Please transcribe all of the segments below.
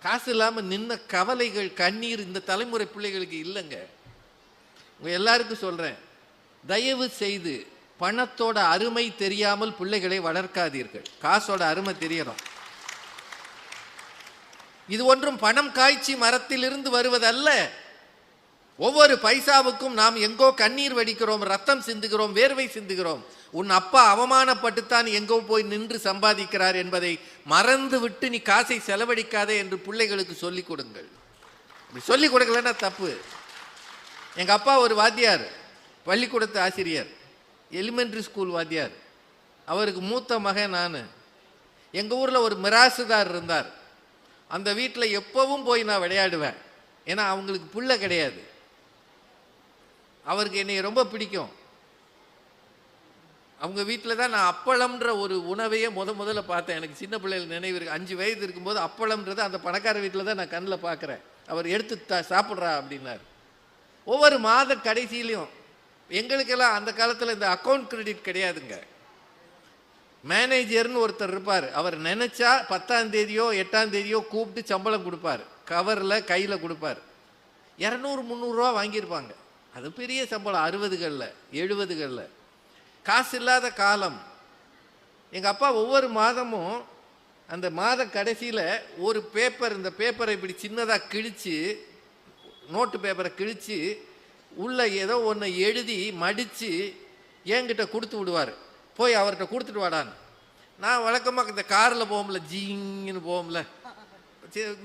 காசு இல்லாமல் நின்ன கவலைகள் கண்ணீர் இந்த தலைமுறை பிள்ளைகளுக்கு இல்லைங்க. உங்க எல்லாருக்கும் சொல்றேன், தயவு செய்து பணத்தோட அருமை தெரியாமல் பிள்ளைகளை வளர்க்காதீர்கள். காசோட அருமை தெரியணும். இது ஒன்றும் பணம் காய்ச்சி மரத்திலிருந்து வருவதல்ல. ஒவ்வொரு பைசாவுக்கும் நாம் எங்கோ கண்ணீர் வடிக்கிறோம், ரத்தம் சிந்துகிறோம், வேர்வை சிந்துகிறோம். உன் அப்பா அவமானப்பட்டுத்தான் எங்கோ போய் நின்று சம்பாதிக்கிறார் என்பதை மறந்து விட்டு நீ காசை செலவழிக்காதே என்று பிள்ளைகளுக்கு சொல்லிக் கொடுங்கள். சொல்லிக் கொடுக்கலன்னா தப்பு. எங்க அப்பா ஒரு வாத்தியார், பள்ளிக்கூடத்து ஆசிரியர், எலிமெண்ட்ரி ஸ்கூல் வாத்தியார். அவருக்கு மூத்த மகன் நான். எங்கள் ஊரில் ஒரு மிராசுதார் இருந்தார். அந்த வீட்டில் எப்பவும் போய் நான் விளையாடுவேன். ஏன்னா அவங்களுக்கு புள்ள கிடையாது. அவருக்கு என்னை ரொம்ப பிடிக்கும். அவங்க வீட்டில் தான் நான் அப்பளம்ன்ற ஒரு உணவையே முதல்ல பார்த்தேன். எனக்கு சின்ன பிள்ளைகள் நினைவு இருக்கு. 5 வயது இருக்கும்போது அப்பளம்ன்றது அந்த பணக்கார வீட்டில் தான் நான் கண்ணில் பார்க்குறேன். அவர் எடுத்து சாப்பிட்றா அப்படின்னார். ஒவ்வொரு மாத கடைசியிலையும் எங்களுக்கெல்லாம் அந்த காலத்தில் இந்த அக்கௌண்ட் கிரெடிட் கிடையாதுங்க. மேனேஜர்னு ஒருத்தர் இருப்பார். அவர் நினச்சா 10ஆம் தேதியோ 8ஆம் தேதியோ கூப்பிட்டு சம்பளம் கொடுப்பார். கவரில் கையில் கொடுப்பார். 200-300 ரூபா வாங்கியிருப்பாங்க. அது பெரிய சம்பளம். 60களில் 70களில் காசு இல்லாத காலம். எங்கள் அப்பா ஒவ்வொரு மாதமும் அந்த மாத கடைசியில் ஒரு பேப்பர், இந்த பேப்பரை இப்படி சின்னதாக கிழித்து, நோட்டு பேப்பரை கிழித்து உள்ள ஏதோ ஒன்று எழுதி மடித்து என்கிட்ட கொடுத்து விடுவார். போய் அவர்கிட்ட கொடுத்துட்டு வாடான்னு. நான் வழக்கமாக இந்த காரில் போகும்ல, ஜீங்கன்னு போகும்ல,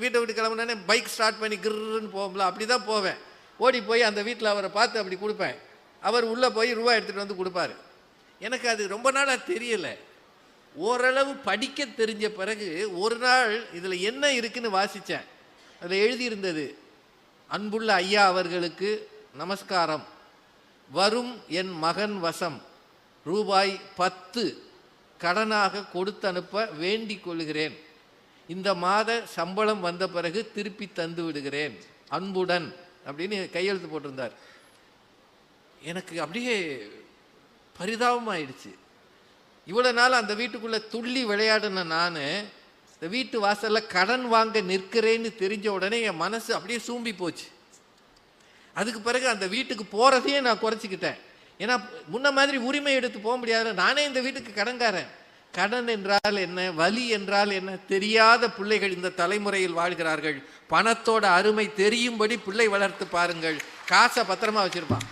வீட்டை விட்டு கிளம்புனானே பைக் ஸ்டார்ட் பண்ணி கிருன்னு போகும்ல, அப்படி தான் போவேன். ஓடி போய் அந்த வீட்டில் அவரை பார்த்து அப்படி கொடுப்பேன். அவர் உள்ளே போய் ரூபா எடுத்துகிட்டு வந்து கொடுப்பாரு. எனக்கு அது ரொம்ப நாளாக தெரியலை. ஓரளவு படிக்க தெரிஞ்ச பிறகு ஒரு நாள் இதில் என்ன இருக்குன்னு வாசித்தேன். அதில் எழுதியிருந்தது, அன்புள்ள ஐயா அவர்களுக்கு நமஸ்காரம். வரும் என் மகன் வசம் ரூபாய் 10 கடனாக கொடுத்து அனுப்ப வேண்டிக் கொள்கிறேன். இந்த மாத சம்பளம் வந்த பிறகு திருப்பி தந்து விடுகிறேன், அன்புடன் அப்படின்னு கையெழுத்து போட்டிருந்தார். எனக்கு அப்படியே பரிதாபமாயிடுச்சு. இவ்வளோ நாள் அந்த வீட்டுக்குள்ளே துள்ளி விளையாடின நான் இந்த வீட்டு வாசலில் கடன் வாங்க நிற்கிறேன்னு தெரிஞ்ச உடனே என் மனசு அப்படியே சூம்பி போச்சு. அதுக்கு பிறகு அந்த வீட்டுக்கு போகிறதையே நான் குறைச்சிக்கிட்டேன். ஏன்னா முன்ன மாதிரி உரிமை எடுத்து போக முடியாது. நானே இந்த வீட்டுக்கு கடன்காரன். கடன் என்றால் என்ன, வலி என்றால் என்ன தெரியாத பிள்ளைகள் இந்த தலைமுறையில் வாழ்கிறார்கள். பணத்தோட அருமை தெரியும்படி பிள்ளை வளர்த்து பாருங்கள். காசை பத்திரமா வச்சிருப்பான்.